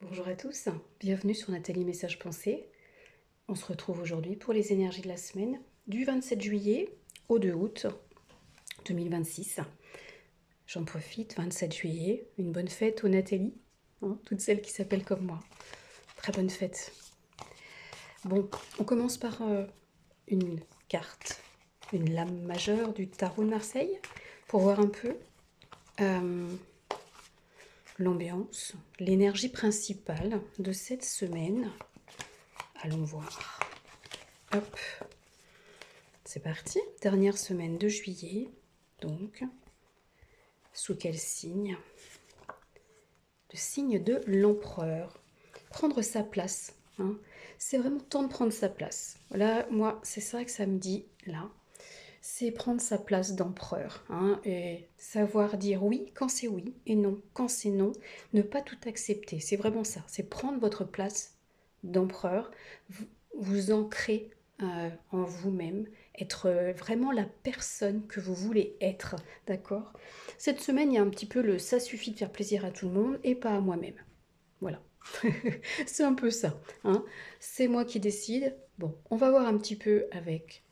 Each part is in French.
Bonjour à tous, bienvenue sur Nathalie Message Pensée. On se retrouve aujourd'hui pour les énergies de la semaine du 27 juillet au 2 août 2026. J'en profite, 27 juillet, une bonne fête aux Nathalie, toutes celles qui s'appellent comme moi. Très bonne fête. Bon, on commence par une carte, une lame majeure du tarot de Marseille, pour voir un peu l'ambiance, l'énergie principale de cette semaine. Allons voir. Hop, c'est parti. Dernière semaine de juillet, donc. Sous quel signe? Le signe de l'empereur. Prendre sa place. C'est vraiment temps de prendre sa place. Voilà, moi, c'est ça que ça me dit là. C'est prendre sa place d'empereur. Et savoir dire oui quand c'est oui et non quand c'est non. Ne pas tout accepter. C'est vraiment ça. C'est prendre votre place d'empereur. Vous ancrer en vous-même, être vraiment la personne que vous voulez être, d'accord? Cette semaine, il y a un petit peu le ça suffit de faire plaisir à tout le monde et pas à moi-même. Voilà. C'est un peu ça. C'est moi qui décide. Bon, on va voir un petit peu avec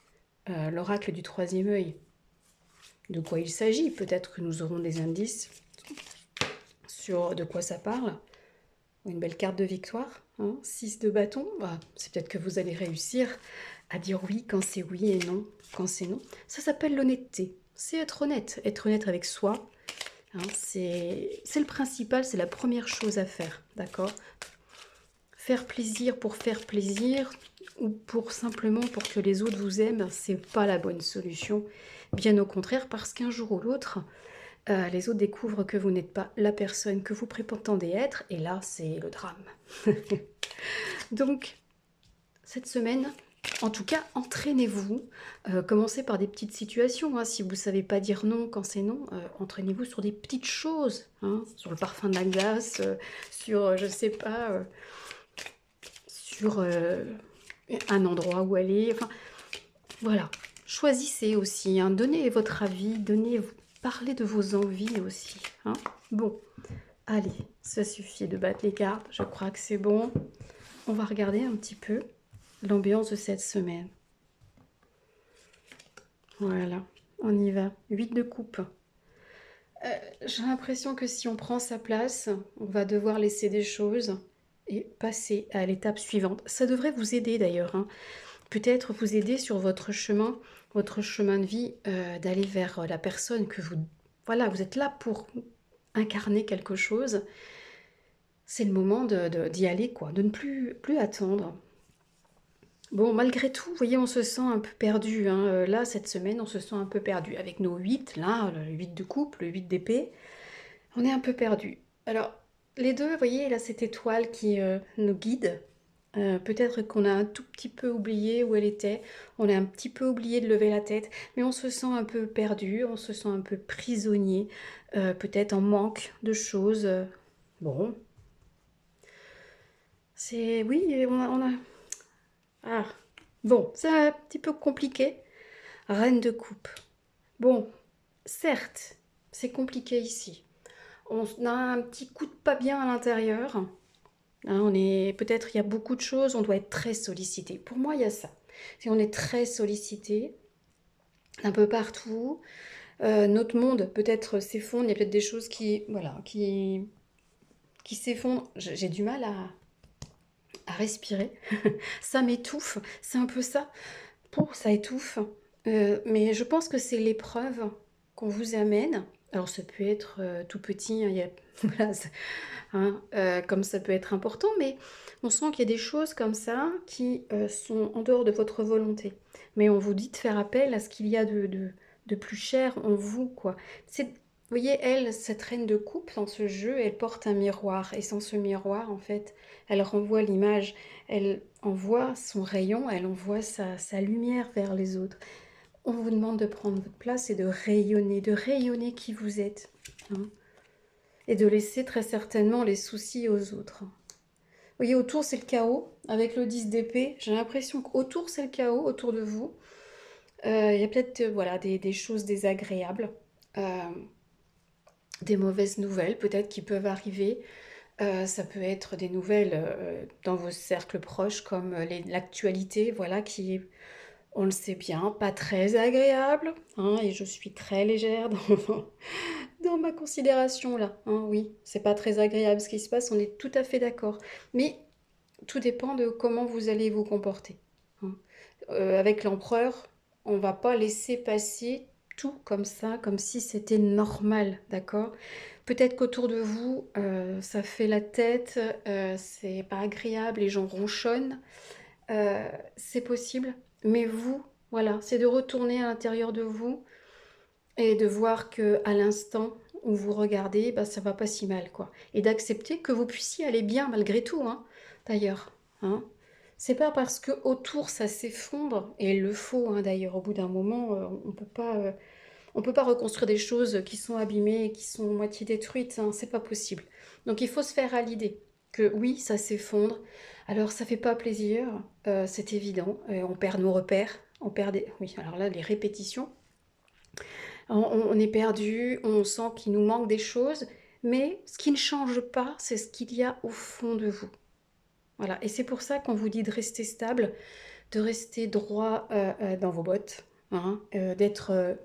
l'oracle du troisième œil de quoi il s'agit. Peut-être que nous aurons des indices sur de quoi ça parle. Une belle carte de victoire, 6 de bâton, c'est peut-être que vous allez réussir à dire oui quand c'est oui et non quand c'est non. Ça s'appelle l'honnêteté, c'est être honnête avec soi, c'est le principal, c'est la première chose à faire, d'accord? Faire plaisir pour faire plaisir ou pour simplement pour que les autres vous aiment, c'est pas la bonne solution, bien au contraire, parce qu'un jour ou l'autre, les autres découvrent que vous n'êtes pas la personne que vous prétendez être, et là, c'est le drame. Donc, cette semaine, en tout cas, entraînez-vous. Commencez par des petites situations. Si vous ne savez pas dire non quand c'est non, entraînez-vous sur des petites choses. Sur le parfum de la glace, sur, je sais pas, sur un endroit où aller. Enfin, voilà. Choisissez aussi. Donnez votre avis, parlez de vos envies aussi. Bon, allez, ça suffit de battre les cartes. Je crois que c'est bon. On va regarder un petit peu l'ambiance de cette semaine. Voilà, on y va. 8 de coupe. J'ai l'impression que si on prend sa place, on va devoir laisser des choses et passer à l'étape suivante. Ça devrait vous aider d'ailleurs. Peut-être vous aider sur votre chemin de vie, d'aller vers la personne que vous... Voilà, vous êtes là pour incarner quelque chose. C'est le moment d'y aller, quoi, de ne plus attendre. Bon, malgré tout, vous voyez, on se sent un peu perdu. Là, cette semaine, on se sent un peu perdu. Avec nos 8, là, le 8 de coupe, le 8 d'épée, on est un peu perdu. Alors, les deux, vous voyez, là, cette étoile qui nous guide, peut-être qu'on a un tout petit peu oublié où elle était, on a un petit peu oublié de lever la tête, mais on se sent un peu perdu, on se sent un peu prisonnier, peut-être en manque de choses. Bon, c'est... Oui, on a... Ah, bon, c'est un petit peu compliqué. Reine de coupe. Bon, certes, c'est compliqué ici. On a un petit coup de pas bien à l'intérieur. Peut-être il y a beaucoup de choses, on doit être très sollicité. Pour moi, il y a ça. Si on est très sollicité, un peu partout, notre monde peut-être s'effondre. Il y a peut-être des choses qui s'effondrent. J'ai du mal à respirer. Ça m'étouffe. C'est un peu ça. Ça étouffe. Mais je pense que c'est l'épreuve qu'on vous amène. Alors ça peut être tout petit, voilà, comme ça peut être important, mais on sent qu'il y a des choses comme ça qui sont en dehors de votre volonté. Mais on vous dit de faire appel à ce qu'il y a de plus cher en vous, quoi. Vous voyez, elle, cette reine de coupe, dans ce jeu, elle porte un miroir. Et sans ce miroir, en fait, elle renvoie l'image. Elle envoie son rayon, elle envoie sa lumière vers les autres. On vous demande de prendre votre place et de rayonner qui vous êtes. Et de laisser très certainement les soucis aux autres. Vous voyez, autour, c'est le chaos. Avec le 10 d'épée, j'ai l'impression qu'autour, c'est le chaos, autour de vous. Il y a peut-être voilà, des choses désagréables. Des mauvaises nouvelles, peut-être, qui peuvent arriver. Ça peut être des nouvelles dans vos cercles proches comme l'actualité, voilà, qui est, on le sait bien, pas très agréable, hein, et je suis très légère dans ma considération là, hein, oui, c'est pas très agréable ce qui se passe, on est tout à fait d'accord. Mais tout dépend de comment vous allez vous comporter, hein. Avec l'empereur, on va pas laisser passer tout comme ça, comme si c'était normal, d'accord? Peut-être qu'autour de vous, ça fait la tête, c'est pas agréable, les gens ronchonnent, c'est possible. Mais vous, voilà, c'est de retourner à l'intérieur de vous et de voir que à l'instant où vous regardez, bah, ça va pas si mal, quoi. Et d'accepter que vous puissiez aller bien malgré tout, hein, d'ailleurs, hein. C'est pas parce que autour ça s'effondre, et il le faut, hein, d'ailleurs, au bout d'un moment, on peut pas reconstruire des choses qui sont abîmées, qui sont moitié détruites, hein, c'est pas possible. Donc il faut se faire à l'idée que oui, ça s'effondre. Alors ça fait pas plaisir, c'est évident. On perd nos repères, on perd des... Oui, alors là, les répétitions. On est perdu, on sent qu'il nous manque des choses, mais ce qui ne change pas, c'est ce qu'il y a au fond de vous. Voilà, et c'est pour ça qu'on vous dit de rester stable, de rester droit dans vos bottes, hein, d'être,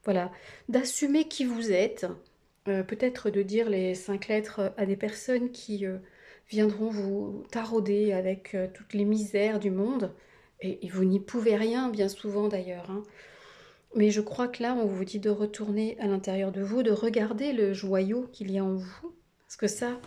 voilà, d'assumer qui vous êtes, peut-être de dire les 5 lettres à des personnes qui viendront vous tarauder avec toutes les misères du monde, et vous n'y pouvez rien, bien souvent d'ailleurs, hein. Mais je crois que là, on vous dit de retourner à l'intérieur de vous, de regarder le joyau qu'il y a en vous, parce que ça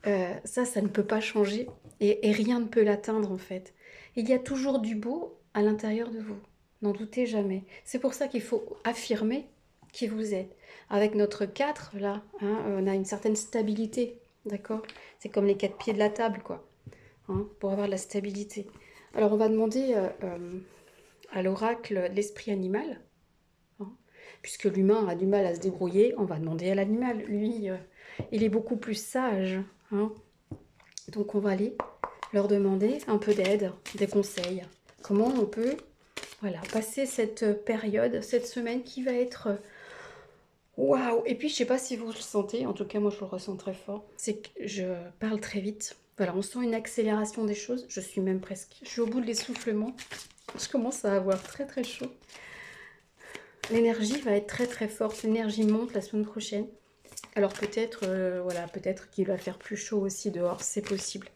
ne peut pas changer, et rien ne peut l'atteindre en fait. Il y a toujours du beau à l'intérieur de vous, n'en doutez jamais. C'est pour ça qu'il faut affirmer qui vous êtes. Avec notre 4 là, hein, on a une certaine stabilité, d'accord? C'est comme les 4 pieds de la table, quoi, hein, pour avoir de la stabilité. Alors on va demander à l'oracle l'esprit animal, hein, puisque l'humain a du mal à se débrouiller, on va demander à l'animal. Lui, il est beaucoup plus sage, hein. Donc on va aller leur demander un peu d'aide, des conseils. Comment on peut, voilà, passer cette période, cette semaine qui va être waouh. Et puis je sais pas si vous le sentez, en tout cas moi je le ressens très fort, c'est que je parle très vite. Voilà, on sent une accélération des choses. Je suis même presque, je suis au bout de l'essoufflement. Je commence à avoir très très chaud. L'énergie va être très très forte. L'énergie monte la semaine prochaine. Alors peut-être, voilà, peut-être qu'il va faire plus chaud aussi dehors, c'est possible.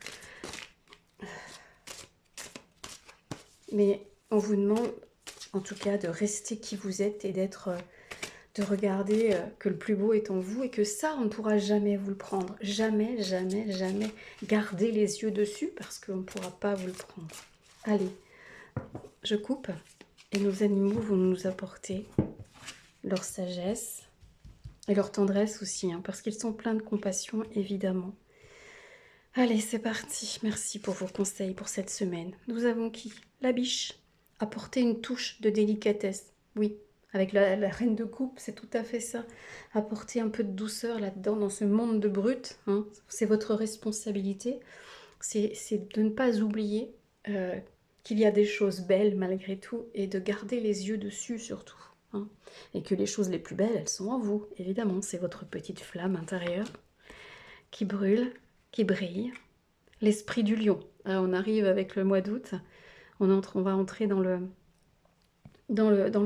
Mais on vous demande, en tout cas, de rester qui vous êtes et d'être, de regarder que le plus beau est en vous et que ça, on ne pourra jamais vous le prendre. Jamais, jamais, jamais. Gardez les yeux dessus parce qu'on ne pourra pas vous le prendre. Allez, je coupe et nos animaux vont nous apporter leur sagesse et leur tendresse aussi, hein, parce qu'ils sont pleins de compassion, évidemment. Allez, c'est parti. Merci pour vos conseils pour cette semaine. Nous avons qui? La biche. Apporter une touche de délicatesse. Oui, avec la reine de coupe, c'est tout à fait ça. Apporter un peu de douceur là-dedans, dans ce monde de brutes, hein. C'est votre responsabilité. C'est de ne pas oublier qu'il y a des choses belles malgré tout et de garder les yeux dessus surtout, hein. Et que les choses les plus belles, elles sont en vous, évidemment. C'est votre petite flamme intérieure qui brûle, qui brille. L'esprit du lion. On arrive avec le mois d'août. On va entrer dans le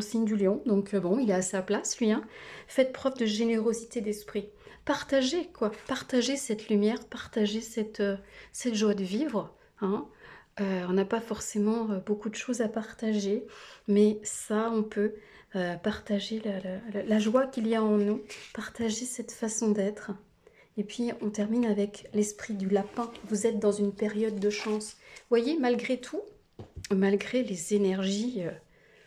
signe du lion. Donc bon, il est à sa place, lui, hein. Faites preuve de générosité d'esprit. Partagez, quoi. Partagez cette lumière, partagez cette joie de vivre, hein. On n'a pas forcément beaucoup de choses à partager, mais ça, on peut partager la joie qu'il y a en nous, partager cette façon d'être. Et puis, on termine avec l'esprit du lapin. Vous êtes dans une période de chance. Voyez, malgré tout, malgré les énergies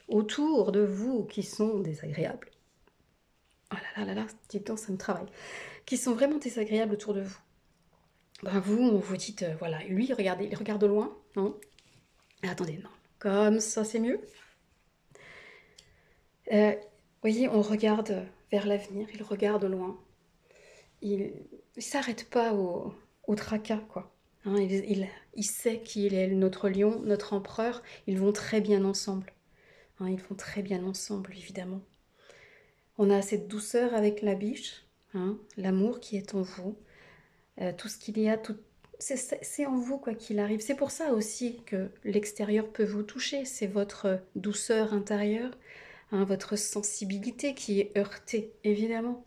autour de vous qui sont désagréables. Oh là là là là, dites donc, ça me travaille. Qui sont vraiment désagréables autour de vous. Ben vous, on vous dit, voilà, lui, regardez, il regarde au loin, non? Attendez, non. Comme ça, c'est mieux. Voyez, on regarde vers l'avenir, il regarde au loin. Il ne s'arrête pas au tracas, quoi. Hein, il sait qu'il est notre lion, notre empereur. Ils vont très bien ensemble. Hein, ils vont très bien ensemble, évidemment. On a cette douceur avec la biche, hein, l'amour qui est en vous. tout ce qu'il y a, tout, c'est en vous quoi qu'il arrive. C'est pour ça aussi que l'extérieur peut vous toucher, c'est votre douceur intérieure, hein, votre sensibilité qui est heurtée, évidemment.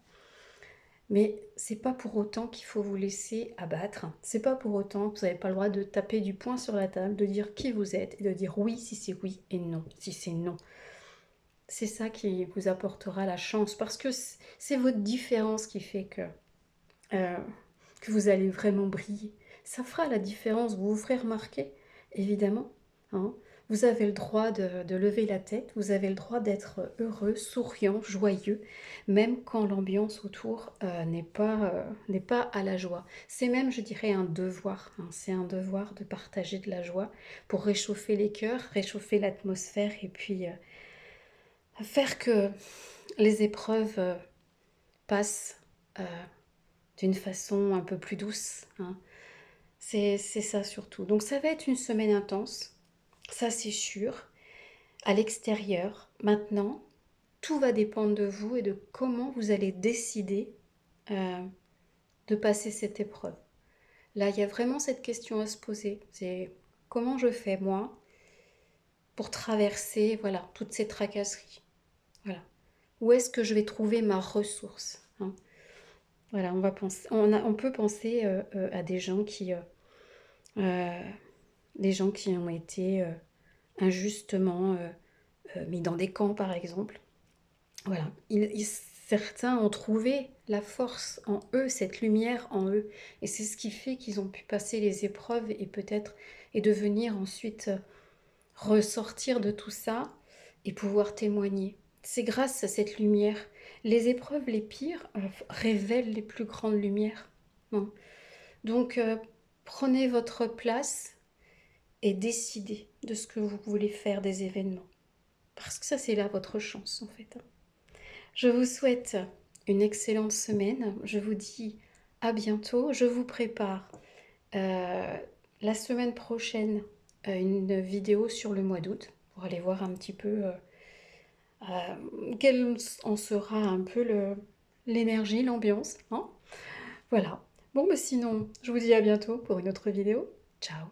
Mais c'est pas pour autant qu'il faut vous laisser abattre. C'est pas pour autant que vous n'avez pas le droit de taper du poing sur la table, de dire qui vous êtes et de dire oui si c'est oui et non si c'est non. C'est ça qui vous apportera la chance parce que c'est votre différence qui fait euh, que vous allez vraiment briller. Ça fera la différence, vous vous ferez remarquer, évidemment. Hein. Vous avez le droit de lever la tête, vous avez le droit d'être heureux, souriant, joyeux, même quand l'ambiance autour n'est pas à la joie. C'est même, je dirais, un devoir. Hein. C'est un devoir de partager de la joie pour réchauffer les cœurs, réchauffer l'atmosphère et puis faire que les épreuves passent d'une façon un peu plus douce. Hein. C'est ça surtout. Donc ça va être une semaine intense, ça c'est sûr. À l'extérieur, maintenant, tout va dépendre de vous et de comment vous allez décider euh, de passer cette épreuve. Là, il y a vraiment cette question à se poser. C'est comment je fais moi pour traverser voilà, toutes ces tracasseries. Voilà. Où est-ce que je vais trouver ma ressource, hein. Voilà, on va penser, on peut penser à euh, des gens qui ont été injustement mis dans des camps, par exemple. Voilà, certains ont trouvé la force en eux, cette lumière en eux, et c'est ce qui fait qu'ils ont pu passer les épreuves et peut-être et devenir ensuite ressortir de tout ça et pouvoir témoigner. C'est grâce à cette lumière. Les épreuves les pires révèlent les plus grandes lumières. Hein. Donc, prenez votre place et décidez de ce que vous voulez faire des événements. Parce que ça, c'est là votre chance, en fait. Je vous souhaite une excellente semaine. Je vous dis à bientôt. Je vous prépare la semaine prochaine une vidéo sur le mois d'août pour aller voir un petit peu quelle en sera un peu l'énergie, l'ambiance. Hein. Voilà. Bon, bah sinon, je vous dis à bientôt pour une autre vidéo. Ciao.